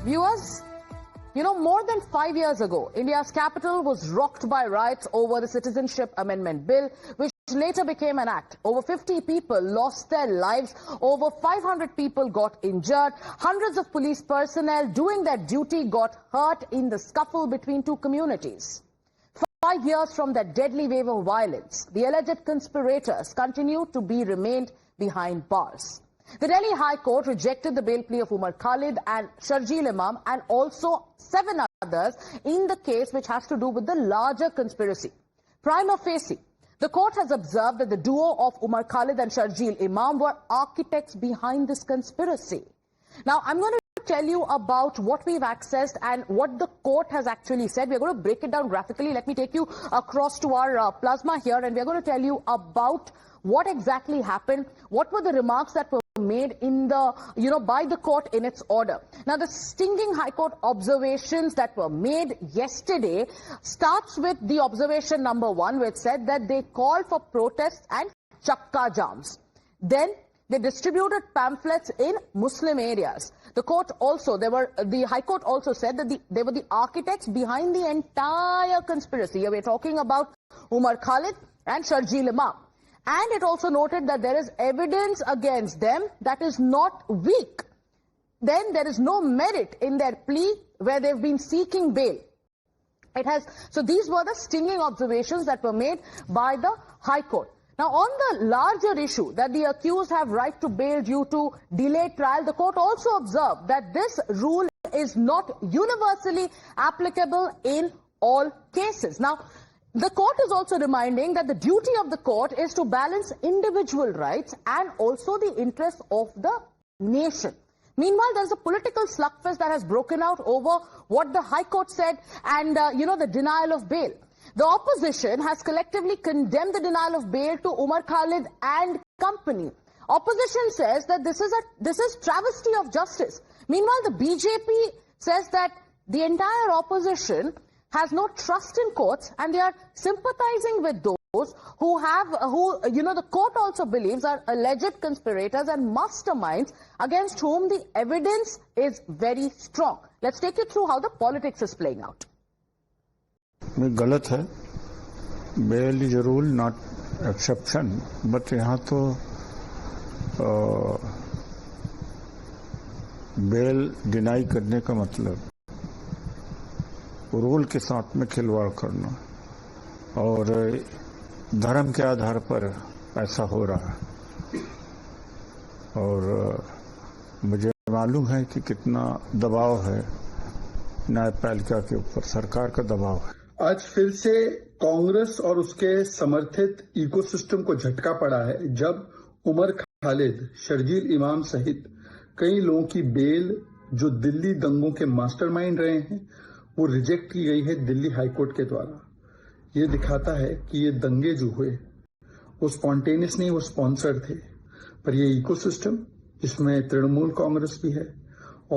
Viewers, more than 5 years ago, India's capital was rocked by riots over the Citizenship Amendment Bill, which later became an act. Over 50 people lost their lives, over 500 people got injured, hundreds of police personnel doing their duty got hurt in the scuffle between two communities. 5 years from that deadly wave of violence, the alleged conspirators continue to be remained behind bars. The Delhi High Court rejected the bail plea of Umar Khalid and Sharjeel Imam and also 7 others in the case which has to do with the larger conspiracy. Prima facie, the court has observed that the duo of Umar Khalid and Sharjeel Imam were architects behind this conspiracy. Now, I'm going to tell you about what we've accessed and what the court has actually said. We're going to break it down graphically. Let me take you across to our plasma here, and we're going to tell you about what exactly happened, what were the remarks that were made in the, by the court in its order. Now, the stinging High Court observations that were made yesterday starts with the observation number 1, which said that they called for protests and chakka jams. Then they distributed pamphlets in Muslim areas. The High Court also said that they were the architects behind the entire conspiracy. Here we're talking about Umar Khalid and Sharjeel Imam. And it also noted that there is evidence against them that is not weak. Then there is no merit in their plea where they've been seeking bail. So these were the stinging observations that were made by the High Court. Now, on the larger issue that the accused have right to bail due to delayed trial, the court also observed that this rule is not universally applicable in all cases. Now, the court is also reminding that the duty of the court is to balance individual rights and also the interests of the nation. Meanwhile, there's a political slugfest that has broken out over what the High Court said and, the denial of bail. The opposition has collectively condemned the denial of bail to Umar Khalid and company. Opposition says that this is travesty of justice. Meanwhile, the BJP says that the entire opposition has no trust in courts and they are sympathizing with those who the court also believes are alleged conspirators and masterminds against whom the evidence is very strong. Let's take you through how the politics is playing out. गलत है, bail is rule not exception, but यहाँ तो bell deny करने का मतलब rule के साथ में खिलवाड़ करना और धर्म के आधार पर ऐसा हो रहा है और मुझे मालूम है कि कितना दबाव है न्यायपालिका के ऊपर, सरकार का दबाव है। आज फिर से कांग्रेस और उसके समर्थित इकोसिस्टम को झटका पड़ा है जब उमर खालिद, शर्जील इमाम सहित कई लोगों की बेल जो दिल्ली दंगों के मास्टरमाइंड रहे हैं वो रिजेक्ट की गई है दिल्ली हाईकोर्ट के द्वारा। ये दिखाता है कि ये दंगे जो हुए वो स्पॉन्टेनियस नहीं, वो स्पॉन्सर्ड थे। पर ये इकोसिस्टम जिसमें तृणमूल कांग्रेस भी है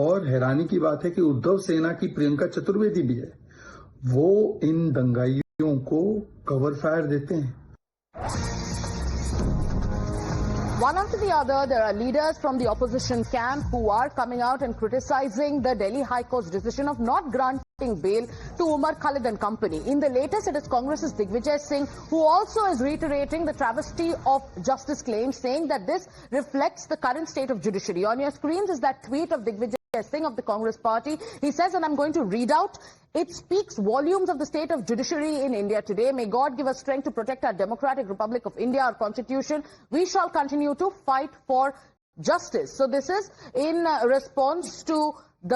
और हैरानी की बात है कि उद्धव सेना की प्रियंका चतुर्वेदी भी है, वो इन दंगाइयों को कवर फायर देते हैं। One after the other, there are leaders from the opposition camp who are coming out and criticizing the Delhi High Court's decision of not granting bail to Umar Khalid and company. In the latest, it is Congress's Digvijay Singh who also is reiterating the travesty of justice claims, saying that this reflects the current state of judiciary. On your screens is that tweet of Digvijay Singh of the Congress party. He says, and I'm going to read out, "It speaks volumes of the state of judiciary in India today. May God give us strength to protect our democratic Republic of India, our constitution. We shall continue to fight for justice." So this is in response to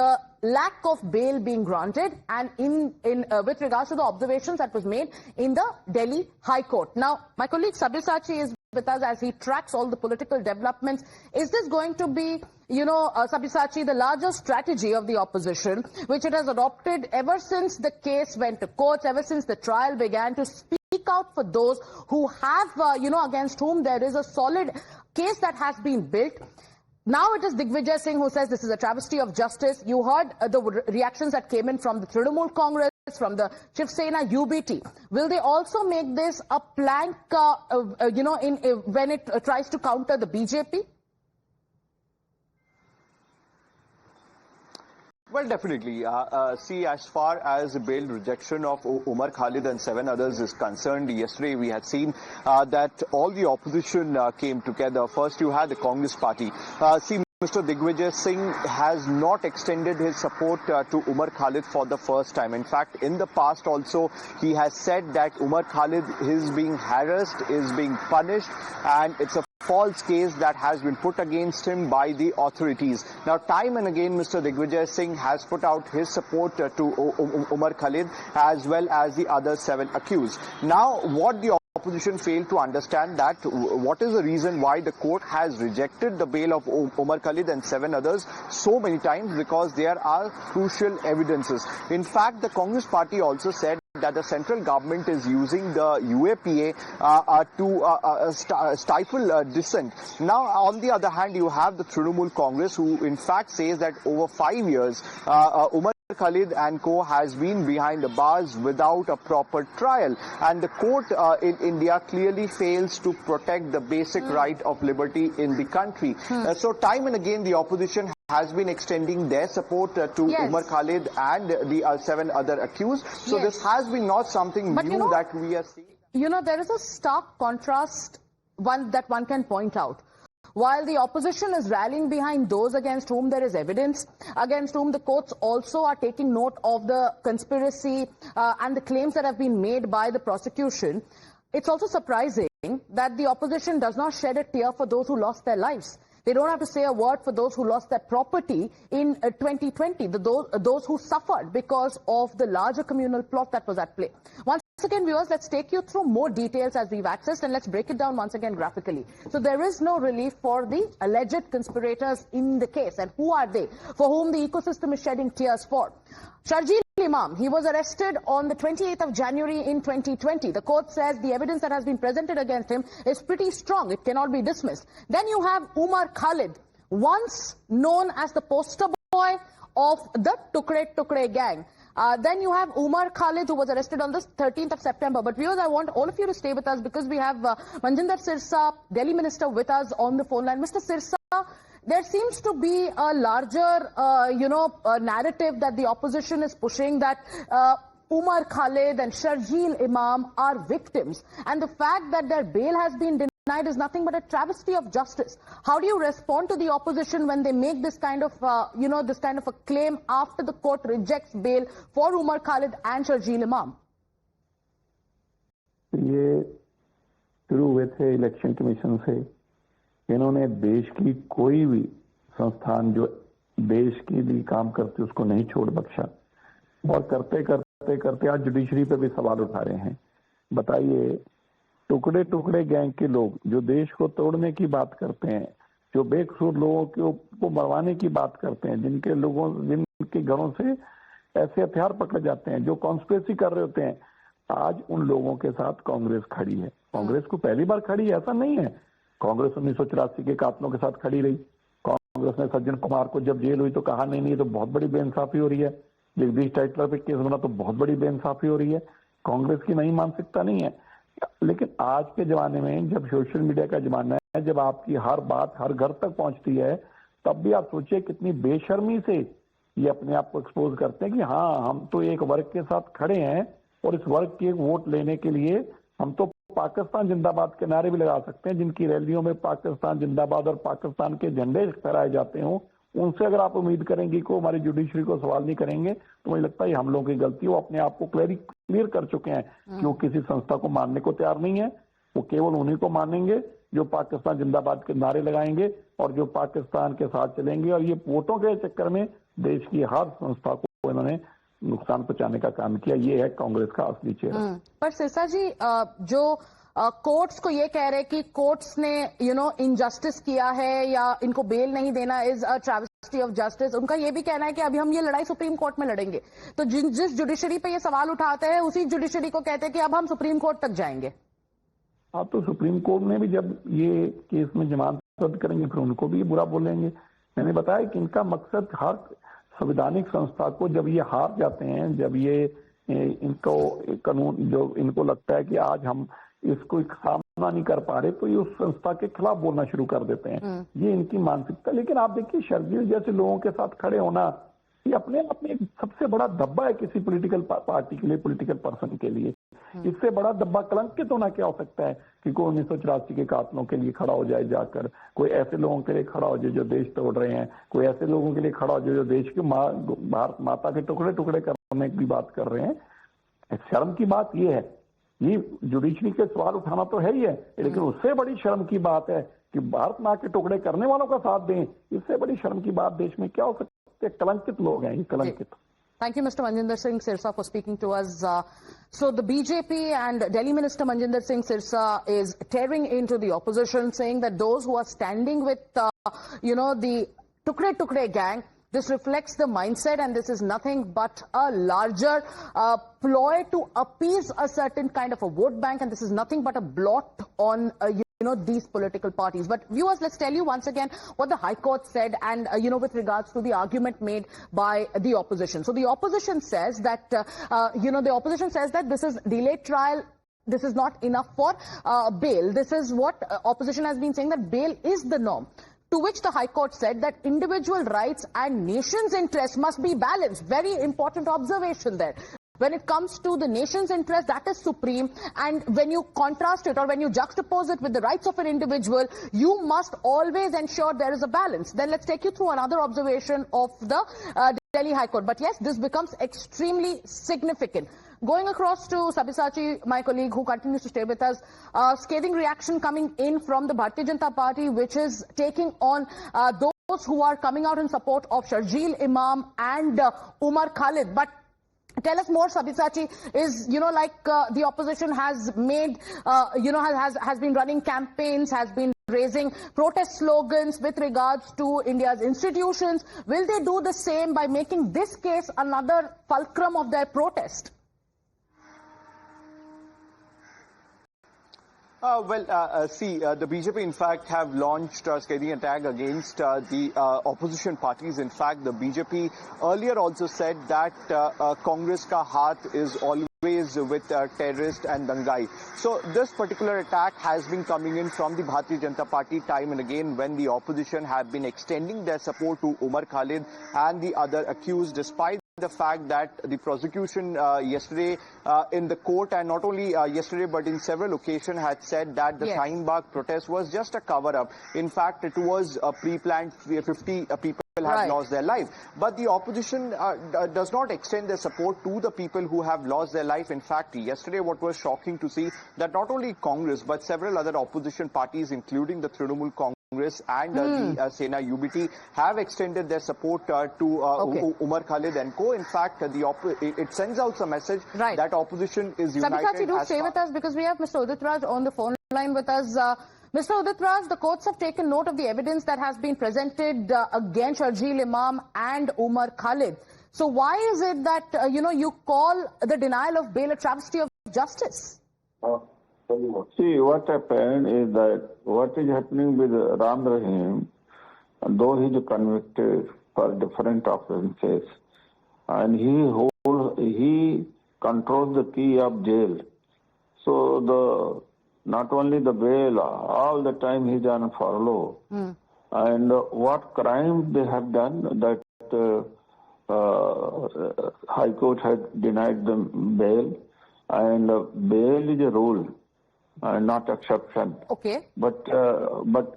the lack of bail being granted and with regards to the observations that was made in the Delhi High Court. Now, my colleague Sabyasachi is with us as he tracks all the political developments. Is this going to be, Sabyasachi, the larger strategy of the opposition, which it has adopted ever since the case went to courts, ever since the trial began, to speak out for those who have, against whom there is a solid case that has been built? Now it is Digvijay Singh who says this is a travesty of justice. You heard the reactions that came in from the Trinamool Congress, from the Shiv Sena UBT. Will they also make this a plank, when it tries to counter the BJP? Well, definitely. See, as far as the bail rejection of Umar Khalid and 7 others is concerned, yesterday we had seen that all the opposition came together. First, you had the Congress party. See, Mr. Digvijay Singh has not extended his support to Umar Khalid for the first time. In fact, in the past also, he has said that Umar Khalid is being harassed, is being punished, and it's a false case that has been put against him by the authorities. Now, time and again, Mr. Digvijay Singh has put out his support to Umar Khalid as well as the other 7 accused. Now, what the opposition failed to understand that what is the reason why the court has rejected the bail of Umar Khalid and 7 others so many times, because there are crucial evidences. In fact, the Congress party also said that the central government is using the UAPA to stifle dissent. Now, on the other hand, you have the Trinamool Congress, who in fact says that over 5 years, Umar Khalid and co has been behind the bars without a proper trial, and the court in India clearly fails to protect the basic right of liberty in the country. So time and again the opposition has been extending their support to Umar Khalid and the 7 other accused. So this has been not something new that we are seeing. You know, there is a stark contrast that one can point out. While the opposition is rallying behind those against whom there is evidence, against whom the courts also are taking note of the conspiracy and the claims that have been made by the prosecution, it's also surprising that the opposition does not shed a tear for those who lost their lives. They don't have to say a word for those who lost their property in 2020, those who suffered because of the larger communal plot that was at play. Once again, viewers, let's take you through more details as we've accessed, and let's break it down once again graphically. So there is no relief for the alleged conspirators in the case. And who are they? For whom the ecosystem is shedding tears for? Sharjeel Imam, he was arrested on the 28th of January in 2020. The court says the evidence that has been presented against him is pretty strong. It cannot be dismissed. Then you have Umar Khalid, once known as the poster boy of the Tukre gang. Then you have Umar Khalid, who was arrested on the 13th of September. But viewers, I want all of you to stay with us because we have Manjinder Sirsa, Delhi Minister, with us on the phone line. Mr. Sirsa, there seems to be a larger, narrative that the opposition is pushing that Umar Khalid and Sharjeel Imam are victims. And the fact that their bail has been denied is nothing but a travesty of justice. How do you respond to the opposition when they make this kind of, this kind of a claim after the court rejects bail for Umar Khalid and Sharjeel Imam? ये शुरू हुए थे election commission से, इन्होंने देश की कोई भी संस्थान जो देश के लिए काम करते उसको नहीं छोड़ बख्शा, और करते करते आज जुडिशरी पे भी सवाल उठा रहे हैं। बताइए, टुकड़े टुकड़े गैंग के लोग जो देश को तोड़ने की बात करते हैं, जो बेकसूर लोगों को मरवाने की बात करते हैं, जिनके घरों से ऐसे हथियार पकड़े जाते हैं, जो कॉन्स्पिरेसी कर रहे होते हैं, आज उन लोगों के साथ कांग्रेस खड़ी है। कांग्रेस को पहली बार खड़ी है ऐसा नहीं है। कांग्रेस 1984 के कातलों के साथ खड़ी रही। कांग्रेस ने सज्जन कुमार को जब जेल हुई तो कहा नहीं तो बहुत बड़ी बेइंसाफी हो रही है। जगदीश टाइटलर पे केस बना तो बहुत बड़ी बेइंसाफी हो रही है। कांग्रेस की नई मानसिकता नहीं है। लेकिन आज के जमाने में जब सोशल मीडिया का जमाना है, जब आपकी हर बात हर घर तक पहुंचती है, तब भी आप सोचिए कितनी बेशर्मी से ये अपने आप को एक्सपोज करते हैं कि हाँ, हम तो एक वर्ग के साथ खड़े हैं और इस वर्ग के वोट लेने के लिए हम तो पाकिस्तान जिंदाबाद के नारे भी लगा सकते हैं। जिनकी रैलियों में पाकिस्तान जिंदाबाद और पाकिस्तान के झंडे फहराए जाते हों, उनसे अगर आप उम्मीद करेंगे कि हमारी जुडिशरी को सवाल नहीं करेंगे, तो मुझे लगता है हम लोगों की गलती, वो अपने आप को क्लियर कर चुके हैं कि वो किसी संस्था को मानने को तैयार नहीं है। वो केवल उन्हीं को मानेंगे जो पाकिस्तान जिंदाबाद के नारे लगाएंगे और जो पाकिस्तान के साथ चलेंगे। और ये वोटों के चक्कर में देश की हर संस्था को इन्होंने नुकसान पहुंचाने का काम किया। ये है कांग्रेस का असली चेहरा। पर सिरसा जी, जो कोर्ट्स को ये कह रहे कि कोर्ट्स ने इनजस्टिस किया है या इनको बेल नहीं देना इज अ ट्रैवेस्टी ऑफ जस्टिस, उनका ये भी कहना है कि अभी हम ये लड़ाई सुप्रीम कोर्ट में लड़ेंगे। तो जिस जुडिशरी पे ये सवाल उठाते हैं, उसी जुडिशरी को कहते हैं कि अब हम सुप्रीम कोर्ट तक जाएंगे। हाँ, तो सुप्रीम कोर्ट में भी जब ये केस में जमानत रद्द करेंगे, फिर उनको भी बुरा बोलेंगे। मैंने बताया कि इनका मकसद हर संवैधानिक संस्था को, जब ये हार जाते हैं, जब ये इनको कानून जो इनको लगता है कि आज हम इसको सामना नहीं कर पा रहे, तो ये उस संस्था के खिलाफ बोलना शुरू कर देते हैं। ये इनकी मानसिकता। लेकिन आप देखिए, शर्जील जैसे लोगों के साथ खड़े होना ये अपने आप में एक सबसे बड़ा धब्बा है किसी पॉलिटिकल पार्टी के लिए, पॉलिटिकल पर्सन के लिए। इससे बड़ा धब्बा कलंकित होना क्या हो सकता है कि कोई 1984 के कातलों के लिए खड़ा हो जाए जाकर, कोई ऐसे लोगों के लिए खड़ा हो जाए जो देश तोड़ रहे हैं, कोई ऐसे लोगों के लिए खड़ा हो जाए जो देश के भारत माता के टुकड़े टुकड़े करने की बात कर रहे हैं। शर्म की बात ये है, ये जुडिशरी के सवाल उठाना तो है ही है, लेकिन उससे बड़ी शर्म की बात है कि भारत माँ के टुकड़े करने वालों का साथ दें। इससे बड़ी शर्म की बात देश में क्या हो सकती है? कलंकित लोग हैं ये, कलंकित। Thank you, Mr. Manjinder Singh Sirsa, for speaking to us. So the BJP and Delhi Minister Manjinder Singh Sirsa is tearing into the opposition, saying that those who are standing with, the Tukde gang, this reflects the mindset, and this is nothing but a larger ploy to appease a certain kind of a vote bank, and this is nothing but a blot on these political parties. But viewers, let's tell you once again what the High Court said, and with regards to the argument made by the opposition. So the opposition says that this is delayed trial. This is not enough for bail. This is what opposition has been saying, that bail is the norm. To which the High Court said that individual rights and nation's interests must be balanced. Very important observation there. When it comes to the nation's interest, that is supreme, and when you contrast it or when you juxtapose it with the rights of an individual, you must always ensure there is a balance. Then let's take you through another observation of the Delhi High Court. But yes, this becomes extremely significant. Going across to Sabyasachi, my colleague who continues to stay with us, scathing reaction coming in from the Bharatiya Janata Party, which is taking on those who are coming out in support of Sharjeel Imam and Umar Khalid. But tell us more, Sabyasachi. Is, the opposition has made, has been running campaigns, has been raising protest slogans with regards to India's institutions. Will they do the same by making this case another fulcrum of their protest? The BJP in fact have launched a scathing attack against the opposition parties. In fact, the BJP earlier also said that Congress ka haath is always with terrorists and dangai. So this particular attack has been coming in from the Bharatiya Janata Party time and again, when the opposition have been extending their support to Umar Khalid and the other accused, despite the fact that the prosecution yesterday in the court, and not only yesterday but in several occasions, had said that the Shaheen Bagh protest was just a cover-up. In fact, it was a pre-planned. 50 people have lost their life. But the opposition does not extend their support to the people who have lost their life. In fact, yesterday what was shocking to see that not only Congress but several other opposition parties, including the Trinamool Congress and the Sena UBT, have extended their support to Umar Khalid and co. In fact, it sends out a message that opposition is united. Sabyasachi, do stay with us because we have Mr. Udit Raj on the phone line with us. Mr. Udit Raj, the courts have taken note of the evidence that has been presented against Sharjeel Imam and Umar Khalid. So why is it that, you call the denial of bail a travesty of justice? See, what happened is that what is happening with Ram Rahim, though he is convicted for different offences, and he controls the key of jail. So not only the bail, all the time he is on furlough. And what crime they have done, that High Court has denied them bail, and bail is a rule and not exception. Okay. But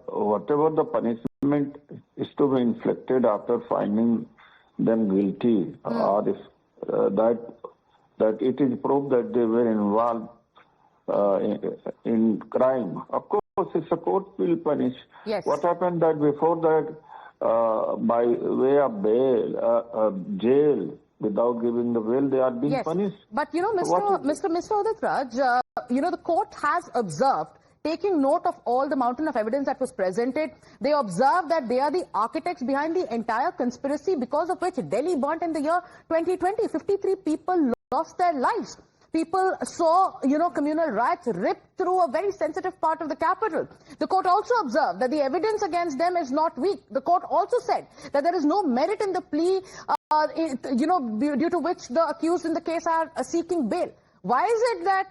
whatever the punishment is to be inflicted after finding them guilty, or if that it is proved that they were involved in crime, of course, if the court will punish. Yes. What happened that before that, by way of bail, jail, without giving the bail, they are being punished. But Mr. Udit Raj, the court has observed, taking note of all the mountain of evidence that was presented, they observed that they are the architects behind the entire conspiracy because of which Delhi burnt in the year 2020. 53 people lost their lives. People saw, communal riots rip through a very sensitive part of the capital. The court also observed that the evidence against them is not weak. The court also said that there is no merit in the plea, due to which the accused in the case are seeking bail. Why is it that,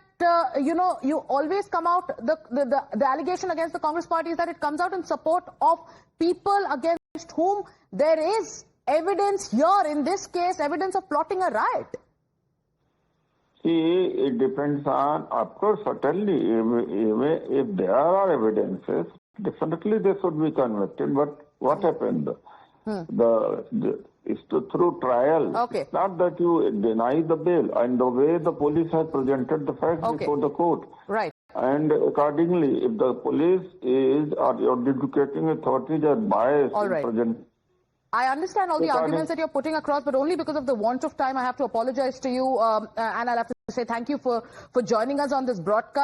you always come out, the allegation against the Congress party is that it comes out in support of people against whom there is evidence here, in this case, evidence of plotting a riot? See, it depends on, of course, certainly, if there are evidences, definitely they should be convicted. But what happened? It's through trial. Okay. It's not that you deny the bail. And the way the police has presented the facts before the court. Right. And accordingly, if the police is, or your adjudicating authorities are biased All right. in present. I understand all the arguments that you're putting across, but only because of the want of time, I have to apologize to you, and I'll have to say thank you for joining us on this broadcast.